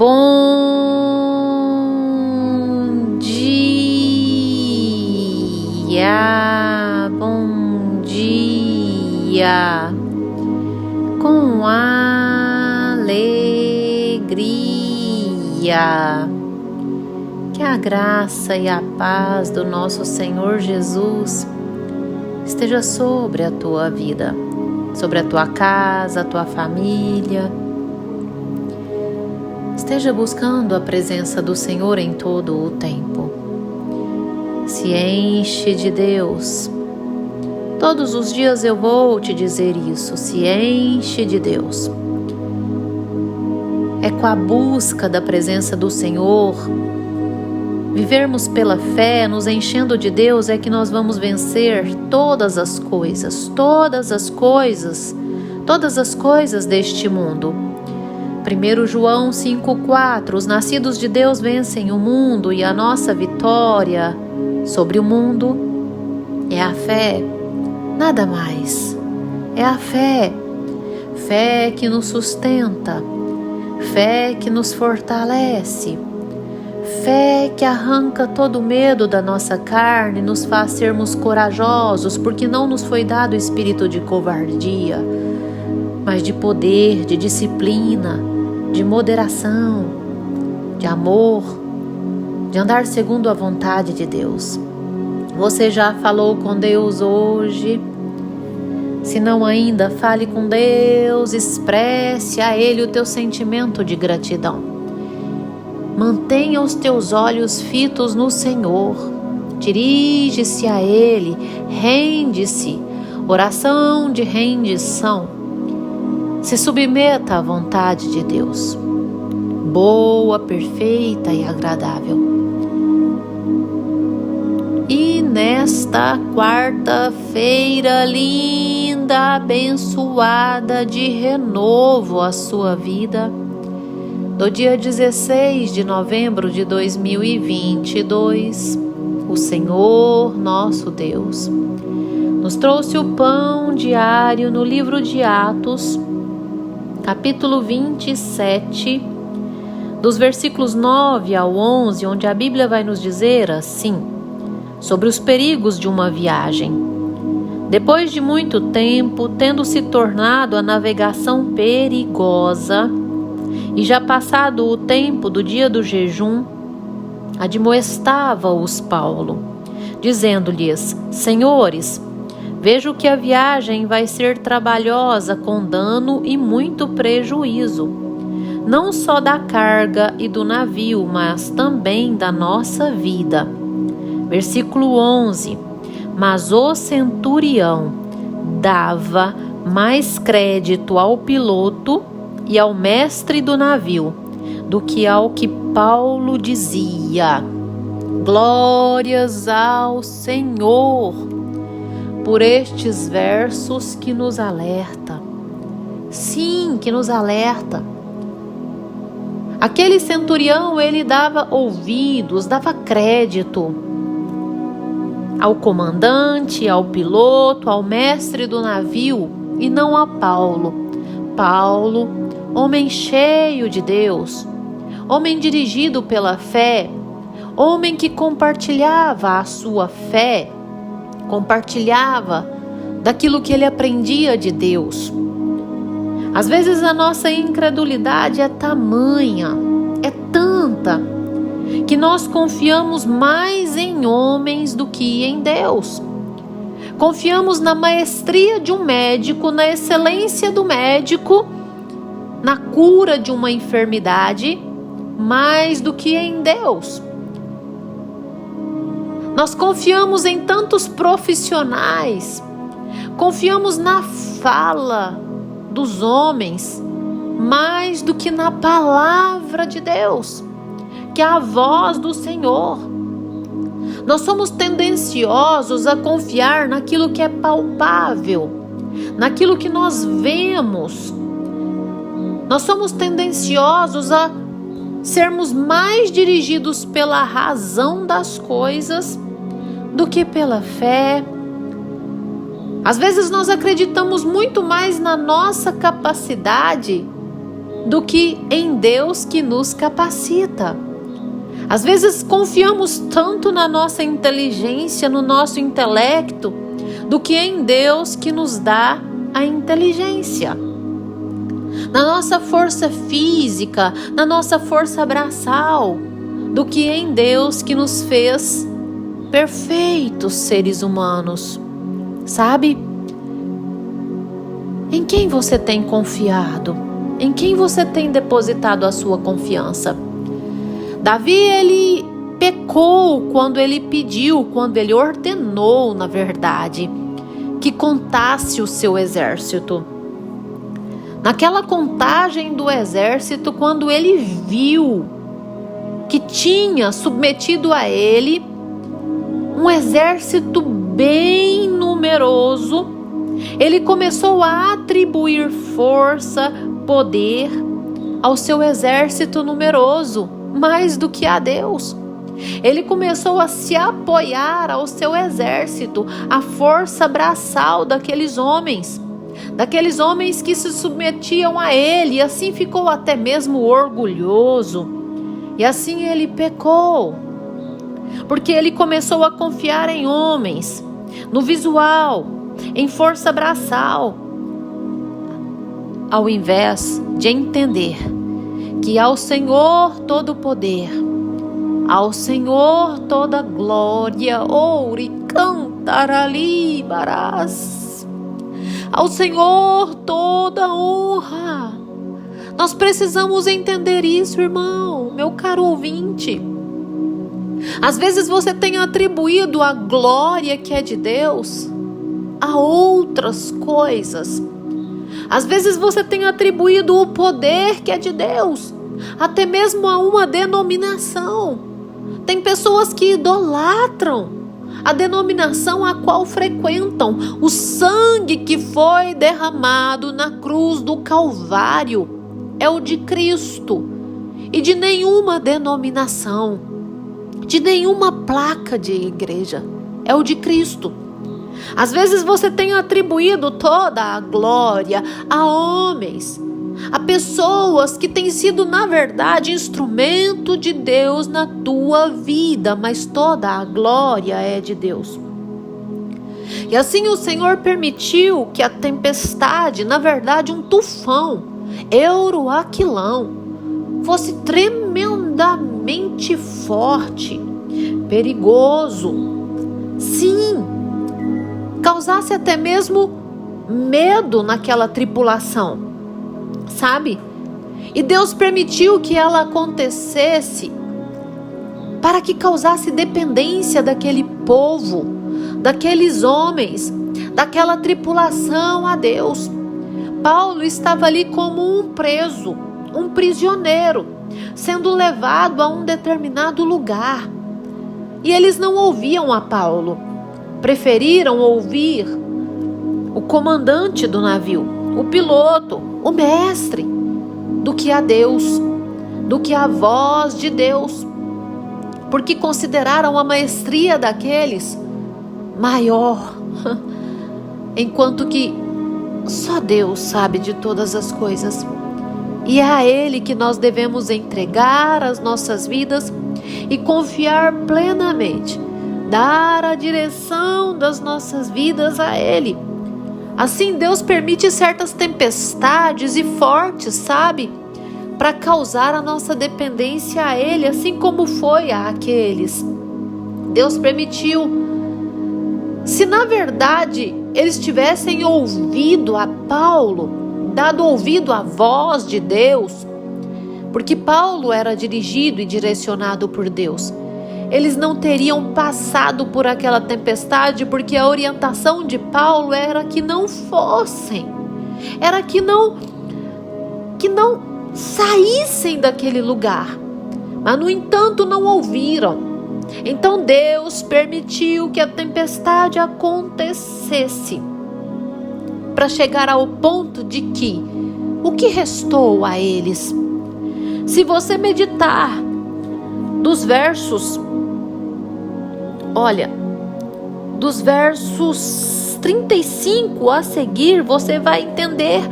Bom dia, bom dia, com alegria. Que a graça e a paz do nosso Senhor Jesus esteja sobre a tua vida, sobre a tua casa, a tua família. Esteja buscando a presença do Senhor em todo o tempo. Se enche de Deus. Todos os dias eu vou te dizer isso. Se enche de Deus. É com a busca da presença do Senhor, vivermos pela fé, nos enchendo de Deus, é que nós vamos vencer todas as coisas deste mundo. 1 João 5,4: os nascidos de Deus vencem o mundo, e a nossa vitória sobre o mundo é a fé, nada mais. É a fé, fé que nos sustenta, fé que nos fortalece, fé que arranca todo o medo da nossa carne e nos faz sermos corajosos, porque não nos foi dado o espírito de covardia, mas de poder, de disciplina, de moderação, de amor, de andar segundo a vontade de Deus. Você já falou com Deus hoje? Se não ainda, fale com Deus, expresse a Ele o teu sentimento de gratidão. Mantenha os teus olhos fitos no Senhor, dirige-se a Ele, rende-se, oração de rendição. Se submeta à vontade de Deus, boa, perfeita e agradável. E nesta quarta-feira linda, abençoada, de renovo à sua vida, do dia 16 de novembro de 2022, o Senhor nosso Deus nos trouxe o pão diário no livro de Atos, capítulo 27, dos versículos 9 ao 11, onde a Bíblia vai nos dizer assim, sobre os perigos de uma viagem. Depois de muito tempo, tendo se tornado a navegação perigosa, e já passado o tempo do dia do jejum, admoestava-os Paulo, dizendo-lhes: Senhores, vejo que a viagem vai ser trabalhosa, com dano e muito prejuízo, não só da carga e do navio, mas também da nossa vida. Versículo 11: Mas o centurião dava mais crédito ao piloto e ao mestre do navio do que ao que Paulo dizia. Glórias ao Senhor por estes versos que nos alerta. Sim, que nos alerta. Aquele centurião, ele dava ouvidos, dava crédito ao comandante, ao piloto, ao mestre do navio, e não a Paulo. Paulo, homem cheio de Deus, homem dirigido pela fé, homem que compartilhava a sua fé, compartilhava daquilo que ele aprendia de Deus. Às vezes a nossa incredulidade é tamanha, é tanta, que nós confiamos mais em homens do que em Deus. Confiamos na maestria de um médico, na excelência do médico, na cura de uma enfermidade, mais do que em Deus. Nós confiamos em tantos profissionais, confiamos na fala dos homens, mais do que na palavra de Deus, que é a voz do Senhor. Nós somos tendenciosos a confiar naquilo que é palpável, naquilo que nós vemos. Nós somos tendenciosos a sermos mais dirigidos pela razão das coisas do que pela fé. Às vezes nós acreditamos muito mais na nossa capacidade do que em Deus que nos capacita. Às vezes confiamos tanto na nossa inteligência, no nosso intelecto, do que em Deus que nos dá a inteligência. Na nossa força física, na nossa força braçal, do que em Deus que nos fez perfeitos seres humanos. Sabe? Em quem você tem confiado? Em quem você tem depositado a sua confiança? Davi, ele pecou quando ele pediu, quando ele ordenou, na verdade, que contasse o seu exército. Naquela contagem do exército, quando ele viu que tinha submetido a ele um exército bem numeroso, ele começou a atribuir força, poder ao seu exército numeroso, mais do que a Deus. Ele começou a se apoiar ao seu exército, à força braçal daqueles homens que se submetiam a ele, e assim ficou até mesmo orgulhoso. E assim ele pecou, porque ele começou a confiar em homens, no visual, em força braçal, ao invés de entender que ao Senhor todo poder, ao Senhor toda glória, ouro e cantarali barás, ao Senhor toda honra. Nós precisamos entender isso, irmão, meu caro ouvinte. Às vezes você tem atribuído a glória que é de Deus a outras coisas. Às vezes você tem atribuído o poder que é de Deus até mesmo a uma denominação. Tem pessoas que idolatram a denominação a qual frequentam. O sangue que foi derramado na cruz do Calvário é o de Cristo e de nenhuma denominação, de nenhuma placa de igreja. É o de Cristo. Às vezes você tem atribuído toda a glória a homens, a pessoas que têm sido, na verdade, instrumento de Deus na tua vida, mas toda a glória é de Deus. E assim o Senhor permitiu que a tempestade, na verdade um tufão, Euroaquilão, fosse tremendamente forte, perigoso, sim, causasse até mesmo medo naquela tripulação, sabe? E Deus permitiu que ela acontecesse para que causasse dependência daquele povo, daqueles homens, daquela tripulação a Deus. Paulo estava ali como um preso, um prisioneiro, sendo levado a um determinado lugar. E eles não ouviam a Paulo, preferiram ouvir o comandante do navio, o piloto, o mestre, do que a Deus, do que a voz de Deus, porque consideraram a maestria daqueles maior, enquanto que só Deus sabe de todas as coisas. E é a Ele que nós devemos entregar as nossas vidas e confiar plenamente, dar a direção das nossas vidas a Ele. Assim, Deus permite certas tempestades e fortes, sabe? Para causar a nossa dependência a Ele, assim como foi àqueles. Deus permitiu. Se na verdade eles tivessem ouvido a Paulo, dado ouvido à voz de Deus, porque Paulo era dirigido e direcionado por Deus, eles não teriam passado por aquela tempestade, porque a orientação de Paulo era que não fossem, era que não saíssem daquele lugar. Mas no entanto não ouviram. Então Deus permitiu que a tempestade acontecesse para chegar ao ponto de que o que restou a eles? Se você meditar dos versos, dos versos 35 a seguir, você vai entender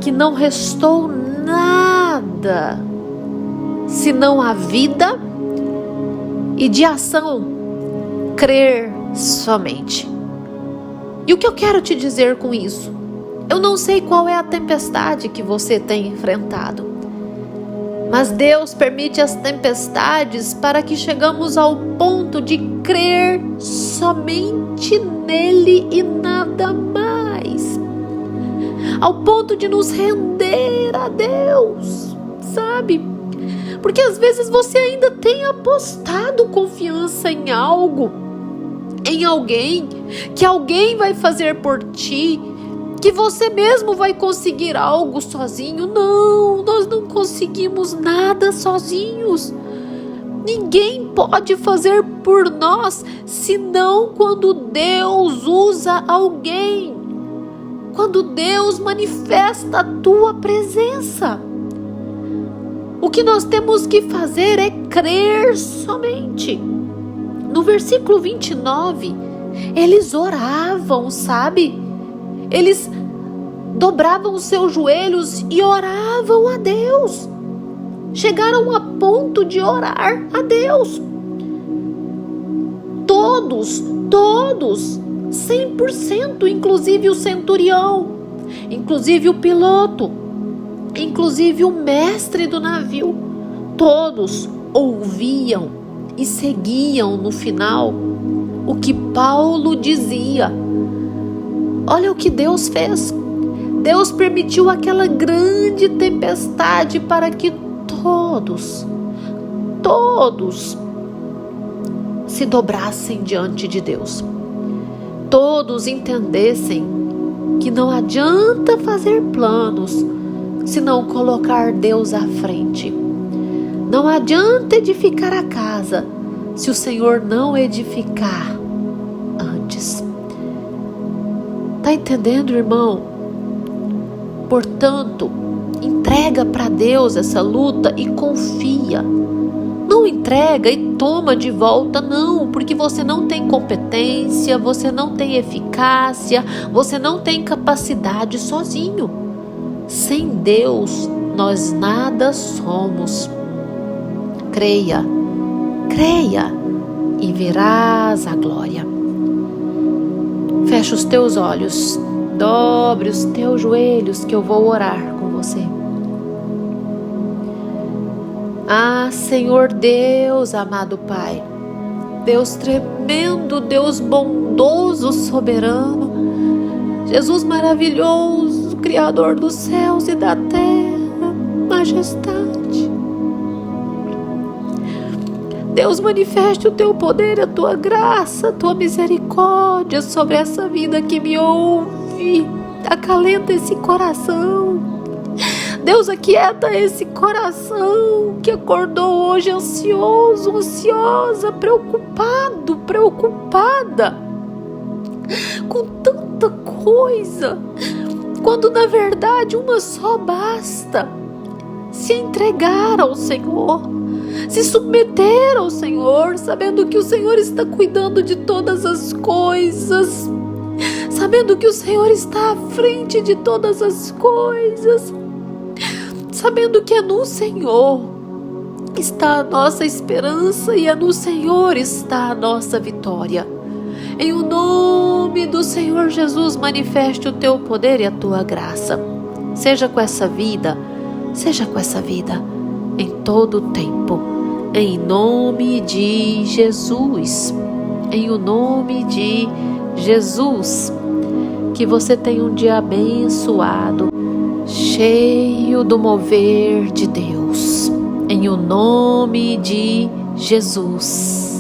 que não restou nada senão a vida e de ação, crer somente. E o que eu quero te dizer com isso? Eu não sei qual é a tempestade que você tem enfrentado, mas Deus permite as tempestades para que chegamos ao ponto de crer somente nele e nada mais. Ao ponto de nos render a Deus, sabe? Porque às vezes você ainda tem apostado confiança em algo, em alguém, que alguém vai fazer por ti, que você mesmo vai conseguir algo sozinho. Não, nós não conseguimos nada sozinhos. Ninguém pode fazer por nós, senão quando Deus usa alguém, quando Deus manifesta a tua presença. O que nós temos que fazer é crer somente. No versículo 29, eles oravam, sabe? Eles dobravam os seus joelhos e oravam a Deus. Chegaram a ponto de orar a Deus. Todos, 100%, inclusive o centurião, inclusive o piloto, inclusive o mestre do navio, todos ouviam e seguiam no final o que Paulo dizia. Olha o que Deus fez. Deus permitiu aquela grande tempestade para que todos se dobrassem diante de Deus. Todos entendessem que não adianta fazer planos se não colocar Deus à frente. Não adianta edificar a casa se o Senhor não edificar antes. Tá entendendo, irmão? Portanto, entrega para Deus essa luta e confia. Não entrega e toma de volta, não, porque você não tem competência, você não tem eficácia, você não tem capacidade sozinho. Sem Deus, nós nada somos. Creia e verás a glória. Fecha os teus olhos, dobre os teus joelhos que eu vou orar com você. Ah, Senhor Deus, amado Pai, Deus tremendo, Deus bondoso, soberano, Jesus maravilhoso, Criador dos céus e da terra, majestade. Deus, manifeste o teu poder, a tua graça, a tua misericórdia sobre essa vida que me ouve. Acalenta esse coração. Deus, aquieta esse coração que acordou hoje ansioso, ansiosa, preocupado, preocupada com tanta coisa, quando na verdade uma só basta: se entregar ao Senhor, se submeter ao Senhor, sabendo que o Senhor está cuidando de todas as coisas, sabendo que o Senhor está à frente de todas as coisas, sabendo que é no Senhor está a nossa esperança e é no Senhor está a nossa vitória. Em o nome do Senhor Jesus, manifeste o teu poder e a tua graça. Seja com essa vida em todo o tempo. Em nome de Jesus. Em o nome de Jesus. Que você tenha um dia abençoado, cheio do mover de Deus. Em o nome de Jesus.